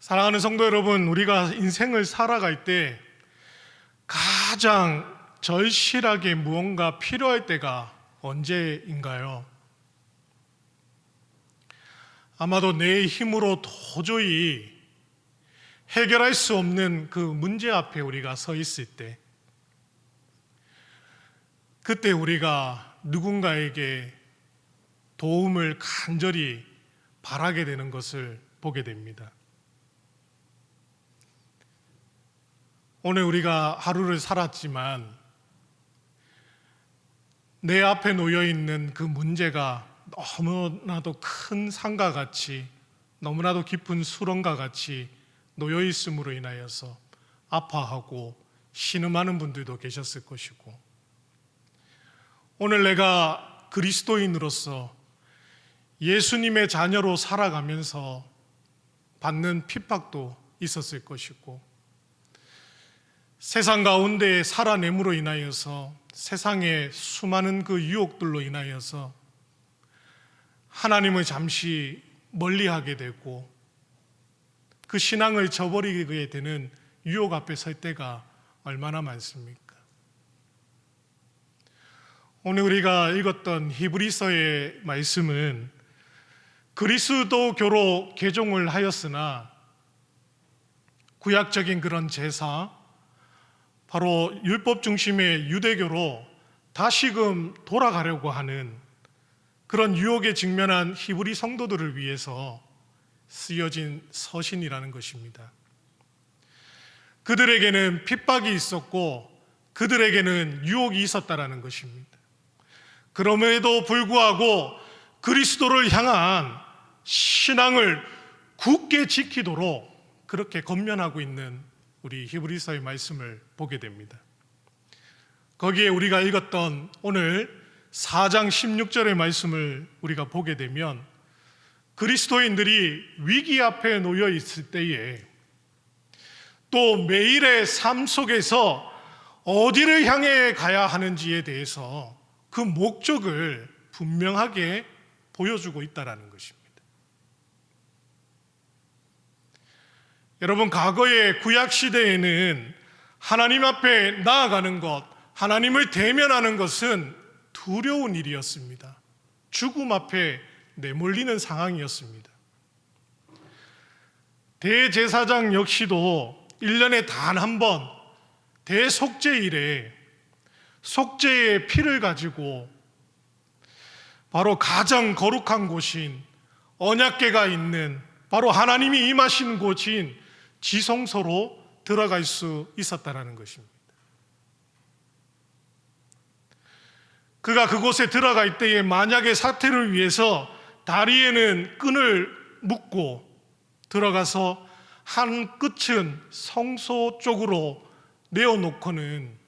사랑하는 성도 여러분, 우리가 인생을 살아갈 때 가장 절실하게 무언가 필요할 때가 언제인가요? 아마도 내 힘으로 도저히 해결할 수 없는 그 문제 앞에 우리가 서 있을 때, 그때 우리가 누군가에게 도움을 간절히 바라게 되는 것을 보게 됩니다. 오늘 우리가 하루를 살았지만 내 앞에 놓여 있는 그 문제가 너무나도 큰 산과 같이, 너무나도 깊은 수렁과 같이 놓여 있음으로 인하여서 아파하고 신음하는 분들도 계셨을 것이고, 오늘 내가 그리스도인으로서 예수님의 자녀로 살아가면서 받는 핍박도 있었을 것이고, 세상 가운데 살아냄으로 인하여서 세상의 수많은 그 유혹들로 인하여서 하나님을 잠시 멀리하게 되고 그 신앙을 저버리게 되는 유혹 앞에 설 때가 얼마나 많습니까? 오늘 우리가 읽었던 히브리서의 말씀은 그리스도교로 개종을 하였으나 구약적인 그런 제사, 바로 율법 중심의 유대교로 다시금 돌아가려고 하는 그런 유혹에 직면한 히브리 성도들을 위해서 쓰여진 서신이라는 것입니다. 그들에게는 핍박이 있었고 그들에게는 유혹이 있었다라는 것입니다. 그럼에도 불구하고 그리스도를 향한 신앙을 굳게 지키도록 그렇게 권면하고 있는 우리 히브리서의 말씀을 보게 됩니다. 거기에 우리가 읽었던 오늘 4장 16절의 말씀을 우리가 보게 되면 그리스도인들이 위기 앞에 놓여 있을 때에 또 매일의 삶 속에서 어디를 향해 가야 하는지에 대해서 그 목적을 분명하게 보여주고 있다는 것입니다. 여러분, 과거의 구약 시대에는 하나님 앞에 나아가는 것, 하나님을 대면하는 것은 두려운 일이었습니다. 죽음 앞에 내몰리는 상황이었습니다. 대제사장 역시도 1년에 단 한 번 대속죄일에 속죄의 피를 가지고 바로 가장 거룩한 곳인 언약궤가 있는 바로 하나님이 임하신 곳인 지성소로 들어갈 수 있었다는 것입니다. 그가 그곳에 들어갈 때에 만약의 사태를 위해서 다리에는 끈을 묶고 들어가서 한 끝은 성소 쪽으로 내어놓고는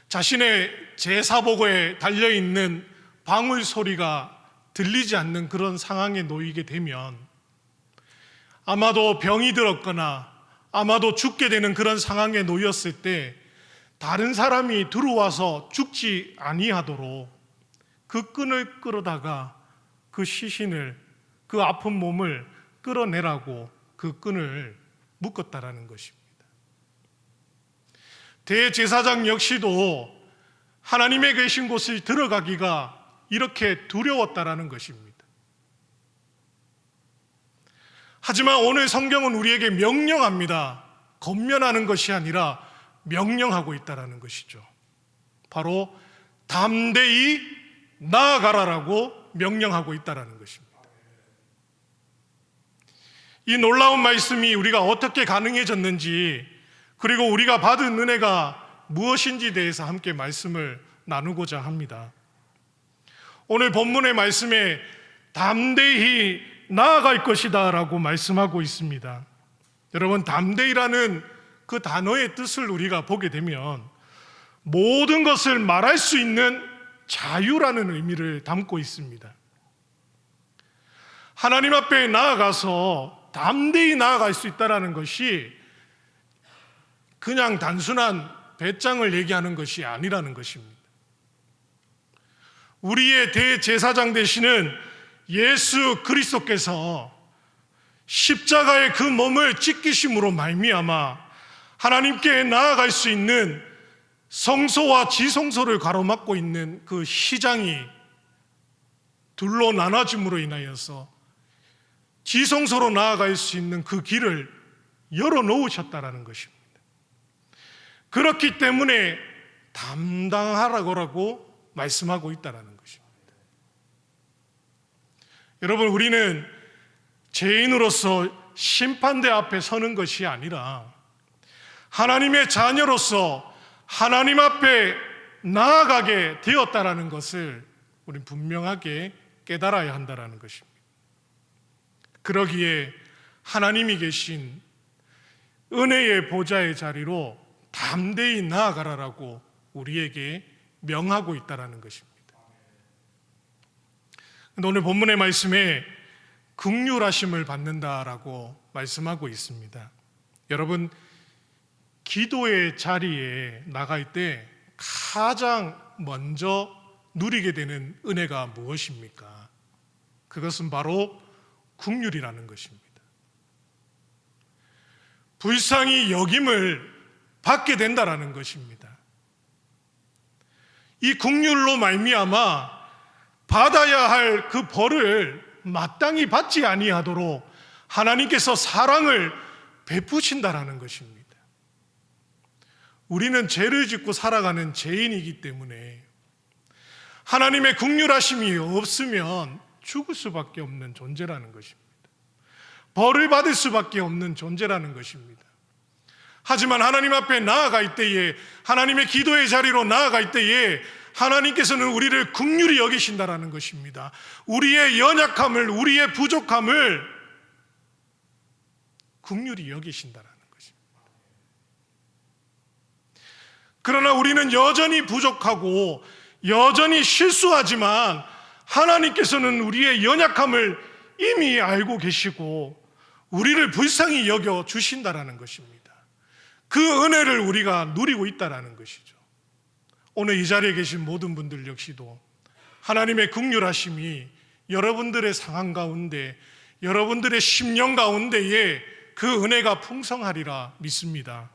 자신의 제사복에 달려있는 방울 소리가 들리지 않는 그런 상황에 놓이게 되면 아마도 병이 들었거나 아마도 죽게 되는 그런 상황에 놓였을 때 다른 사람이 들어와서 죽지 아니하도록 그 끈을 끌어다가 그 시신을, 그 아픈 몸을 끌어내라고 그 끈을 묶었다라는 것입니다. 대제사장 역시도 하나님의 계신 곳을 들어가기가 이렇게 두려웠다라는 것입니다. 하지만 오늘 성경은 우리에게 명령합니다. 권면하는 것이 아니라 명령하고 있다라는 것이죠. 바로 담대히 나아가라라고 명령하고 있다라는 것입니다. 이 놀라운 말씀이 우리가 어떻게 가능해졌는지, 그리고 우리가 받은 은혜가 무엇인지에 대해서 함께 말씀을 나누고자 합니다. 오늘 본문의 말씀에 담대히 나아갈 것이다 라고 말씀하고 있습니다. 여러분, 담대히라는 그 단어의 뜻을 우리가 보게 되면 모든 것을 말할 수 있는 자유라는 의미를 담고 있습니다. 하나님 앞에 나아가서 담대히 나아갈 수 있다는 것이 그냥 단순한 배짱을 얘기하는 것이 아니라는 것입니다. 우리의 대제사장 되시는 예수 그리스도께서 십자가의 그 몸을 찢기심으로 말미암아 하나님께 나아갈 수 있는 성소와 지성소를 가로막고 있는 그 휘장이 둘로 나눠짐으로 인하여서 지성소로 나아갈 수 있는 그 길을 열어놓으셨다라는 것입니다. 그렇기 때문에 담당하라고 말씀하고 있다라는 것입니다. 여러분, 우리는 죄인으로서 심판대 앞에 서는 것이 아니라 하나님의 자녀로서 하나님 앞에 나아가게 되었다라는 것을 우리는 분명하게 깨달아야 한다라는 것입니다. 그러기에 하나님이 계신 은혜의 보좌의 자리로 담대히 나아가라라고 우리에게 명하고 있다라는 것입니다. 오늘 본문의 말씀에 긍휼하심을 받는다라고 말씀하고 있습니다. 여러분, 기도의 자리에 나갈 때 가장 먼저 누리게 되는 은혜가 무엇입니까? 그것은 바로 긍휼이라는 것입니다. 불쌍히 여김을 받게 된다라는 것입니다. 이 긍휼로 말미암아 받아야 할 그 벌을 마땅히 받지 아니하도록 하나님께서 사랑을 베푸신다라는 것입니다. 우리는 죄를 짓고 살아가는 죄인이기 때문에 하나님의 긍휼하심이 없으면 죽을 수밖에 없는 존재라는 것입니다. 벌을 받을 수밖에 없는 존재라는 것입니다. 하지만 하나님 앞에 나아갈 때에, 하나님의 기도의 자리로 나아갈 때에 하나님께서는 우리를 긍휼히 여기신다라는 것입니다. 우리의 연약함을, 우리의 부족함을 긍휼히 여기신다라는 것입니다. 그러나 우리는 여전히 부족하고 여전히 실수하지만 하나님께서는 우리의 연약함을 이미 알고 계시고 우리를 불쌍히 여겨 주신다라는 것입니다. 그 은혜를 우리가 누리고 있다라는 것이죠. 오늘 이 자리에 계신 모든 분들 역시도 하나님의 긍휼하심이 여러분들의 상황 가운데, 여러분들의 심령 가운데에 그 은혜가 풍성하리라 믿습니다.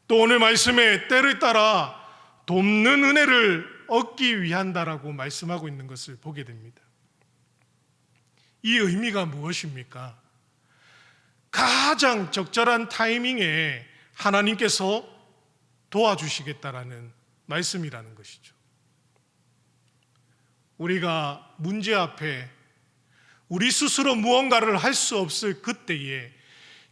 또 오늘 말씀에 때를 따라 돕는 은혜를 얻기 위한다라고 말씀하고 있는 것을 보게 됩니다. 이 의미가 무엇입니까? 가장 적절한 타이밍에 하나님께서 도와주시겠다라는 말씀이라는 것이죠. 우리가 문제 앞에 우리 스스로 무언가를 할 수 없을 그때에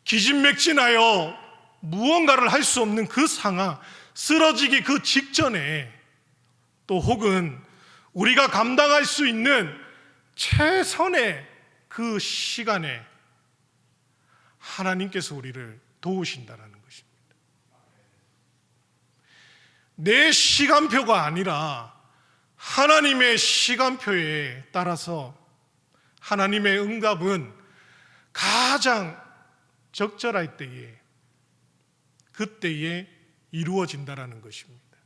기진맥진하여 무언가를 할 수 없는 그 상황, 쓰러지기 그 직전에, 또 혹은 우리가 감당할 수 있는 최선의 그 시간에 하나님께서 우리를 도우신다라는 것입니다. 내 시간표가 아니라 하나님의 시간표에 따라서 하나님의 응답은 가장 적절할 때에, 그때에 이루어진다라는 것입니다.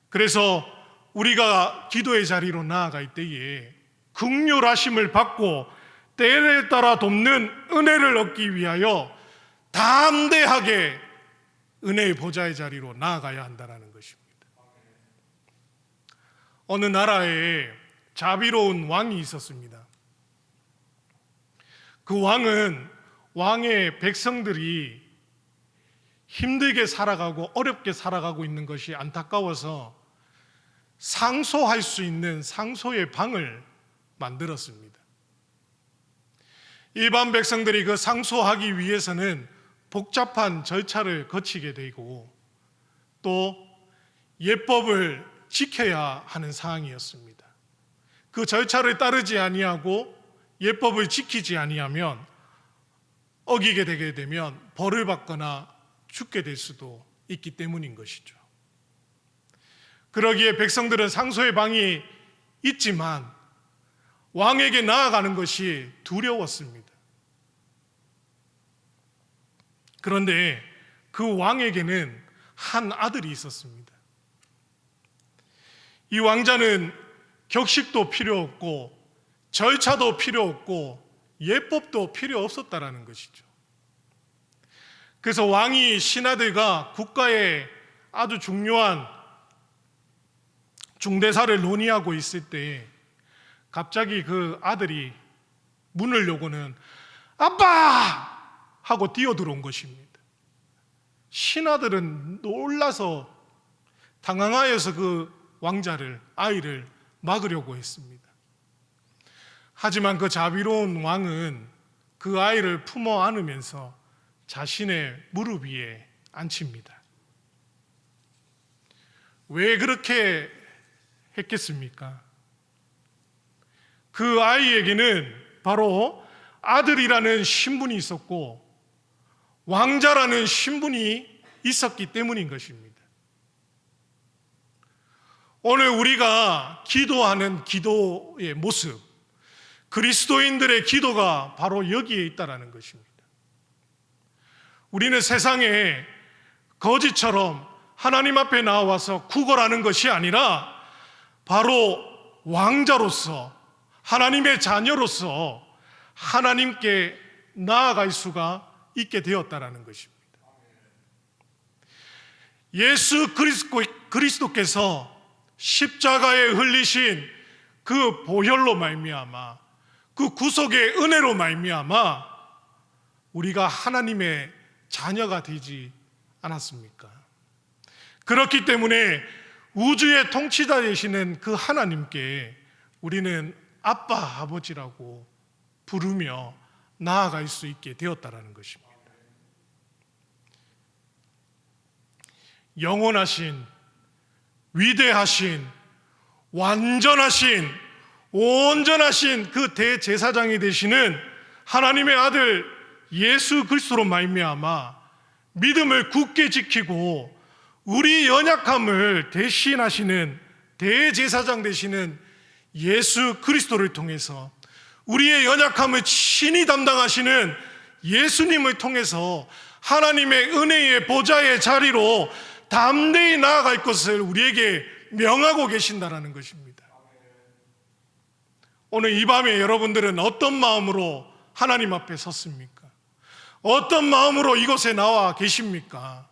그래서 우리가 기도의 자리로 나아갈 때에 긍휼하심을 받고 때에 따라 돕는 은혜를 얻기 위하여 담대하게 은혜의 보좌의 자리로 나아가야 한다는 것입니다. 어느 나라에 자비로운 왕이 있었습니다. 그 왕은 왕의 백성들이 힘들게 살아가고 어렵게 살아가고 있는 것이 안타까워서 상소할 수 있는 상소의 방을 만들었습니다. 일반 백성들이 그 상소하기 위해서는 복잡한 절차를 거치게 되고 또 예법을 지켜야 하는 상황이었습니다. 그 절차를 따르지 아니하고 예법을 지키지 아니하면, 어기게 되게 되면 벌을 받거나 죽게 될 수도 있기 때문인 것이죠. 그러기에 백성들은 상소의 방이 있지만 왕에게 나아가는 것이 두려웠습니다. 그런데 그 왕에게는 한 아들이 있었습니다. 이 왕자는 격식도 필요 없고 절차도 필요 없고 예법도 필요 없었다라는 것이죠. 그래서 왕이 신하들과 국가의 아주 중요한 중대사를 논의하고 있을 때 갑자기 그 아들이 문을 열고는 아빠! 하고 뛰어들어온 것입니다. 신하들은 놀라서 당황하여서 그 아이를 막으려고 했습니다. 하지만 그 자비로운 왕은 그 아이를 품어 안으면서 자신의 무릎 위에 앉힙니다. 왜 그렇게 했겠습니까? 그 아이에게는 바로 아들이라는 신분이 있었고 왕자라는 신분이 있었기 때문인 것입니다. 오늘 우리가 기도하는 기도의 모습, 그리스도인들의 기도가 바로 여기에 있다는 것입니다. 우리는 세상에 거지처럼 하나님 앞에 나와서 구걸하는 것이 아니라 바로 왕자로서 하나님의 자녀로서 하나님께 나아갈 수가 있게 되었다는 것입니다. 예수 그리스도께서 십자가에 흘리신 그 보혈로 말미암아 그 구속의 은혜로 말미암아 우리가 하나님의 자녀가 되지 않았습니까? 그렇기 때문에 우주의 통치자 되시는 그 하나님께 우리는 아빠, 아버지라고 부르며 나아갈 수 있게 되었다는 것입니다. 영원하신, 위대하신, 완전하신, 온전하신 그 대제사장이 되시는 하나님의 아들 예수 그리스도로 말미암아 믿음을 굳게 지키고 우리 연약함을 대신하시는 대제사장 되시는 예수 그리스도를 통해서 우리의 연약함을 친히 담당하시는 예수님을 통해서 하나님의 은혜의 보좌의 자리로 담대히 나아갈 것을 우리에게 명하고 계신다는 것입니다. 오늘 이 밤에 여러분들은 어떤 마음으로 하나님 앞에 섰습니까? 어떤 마음으로 이곳에 나와 계십니까?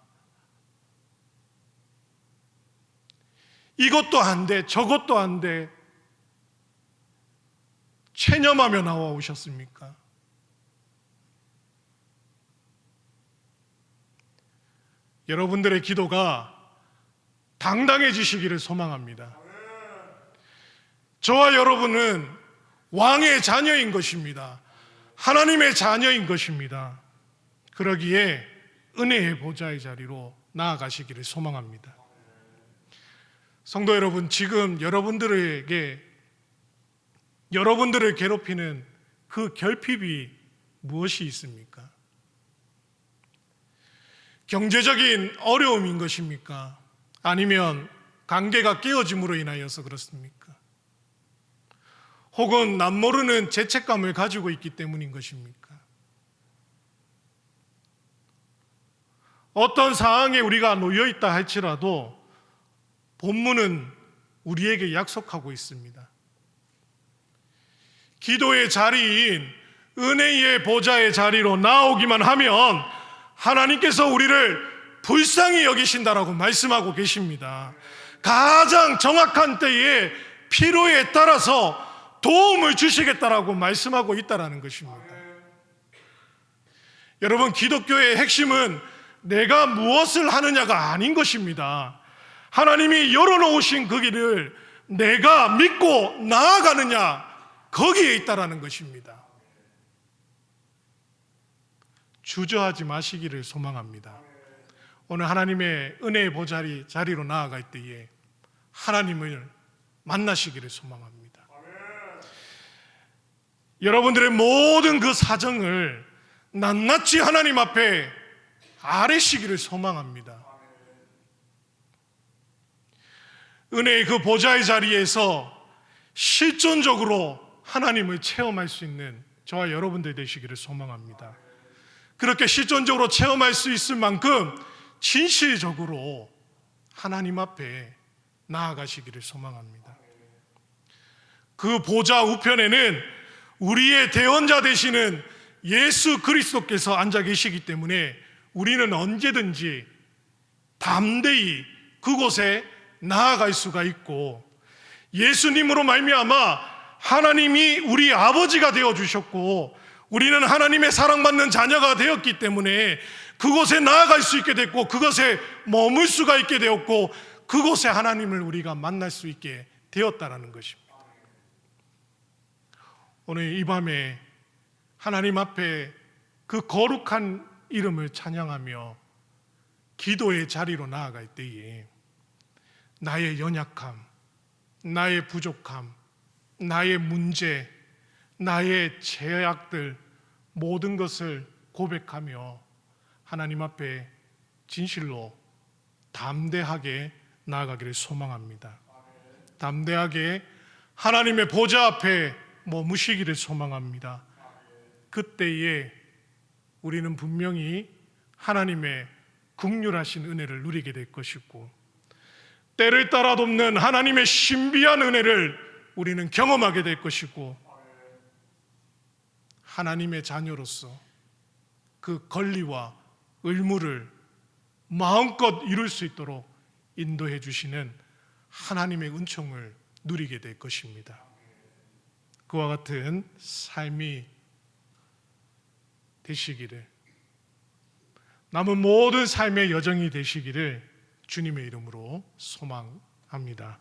이것도 안 돼, 저것도 안 돼, 체념하며 나와 오셨습니까? 여러분들의 기도가 당당해지시기를 소망합니다. 저와 여러분은 왕의 자녀인 것입니다. 하나님의 자녀인 것입니다. 그러기에 은혜의 보좌의 자리로 나아가시기를 소망합니다. 성도 여러분, 지금 여러분들을 괴롭히는 그 결핍이 무엇이 있습니까? 경제적인 어려움인 것입니까? 아니면 관계가 깨어짐으로 인하여서 그렇습니까? 혹은 남모르는 죄책감을 가지고 있기 때문인 것입니까? 어떤 상황에 우리가 놓여 있다 할지라도 본문은 우리에게 약속하고 있습니다. 기도의 자리인 은혜의 보좌의 자리로 나오기만 하면 하나님께서 우리를 불쌍히 여기신다라고 말씀하고 계십니다. 가장 정확한 때에 필요에 따라서 도움을 주시겠다라고 말씀하고 있다라는 것입니다. 여러분, 기독교의 핵심은 내가 무엇을 하느냐가 아닌 것입니다. 하나님이 열어놓으신 그 길을 내가 믿고 나아가느냐, 거기에 있다라는 것입니다. 주저하지 마시기를 소망합니다. 오늘 하나님의 은혜의 자리로 나아갈 때에 하나님을 만나시기를 소망합니다. 여러분들의 모든 그 사정을 낱낱이 하나님 앞에 아뢰시기를 소망합니다. 은혜의 그 보좌의 자리에서 실존적으로 하나님을 체험할 수 있는 저와 여러분들 되시기를 소망합니다. 그렇게 실존적으로 체험할 수 있을 만큼 진실적으로 하나님 앞에 나아가시기를 소망합니다. 그 보좌 우편에는 우리의 대언자 되시는 예수 그리스도께서 앉아 계시기 때문에 우리는 언제든지 담대히 그곳에 나아갈 수가 있고, 예수님으로 말미암아 하나님이 우리 아버지가 되어 주셨고 우리는 하나님의 사랑받는 자녀가 되었기 때문에 그곳에 나아갈 수 있게 됐고, 그곳에 머물 수가 있게 되었고, 그곳에 하나님을 우리가 만날 수 있게 되었다라는 것입니다. 오늘 이 밤에 하나님 앞에 그 거룩한 이름을 찬양하며 기도의 자리로 나아갈 때에 나의 연약함, 나의 부족함, 나의 문제, 나의 죄악들 모든 것을 고백하며 하나님 앞에 진실로 담대하게 나아가기를 소망합니다. 담대하게 하나님의 보좌 앞에 머무시기를 소망합니다. 그때에 우리는 분명히 하나님의 긍휼하신 은혜를 누리게 될 것이고, 때를 따라 돕는 하나님의 신비한 은혜를 우리는 경험하게 될 것이고, 하나님의 자녀로서 그 권리와 의무를 마음껏 이룰 수 있도록 인도해 주시는 하나님의 은총을 누리게 될 것입니다. 그와 같은 삶이 되시기를, 남은 모든 삶의 여정이 되시기를 주님의 이름으로 소망합니다.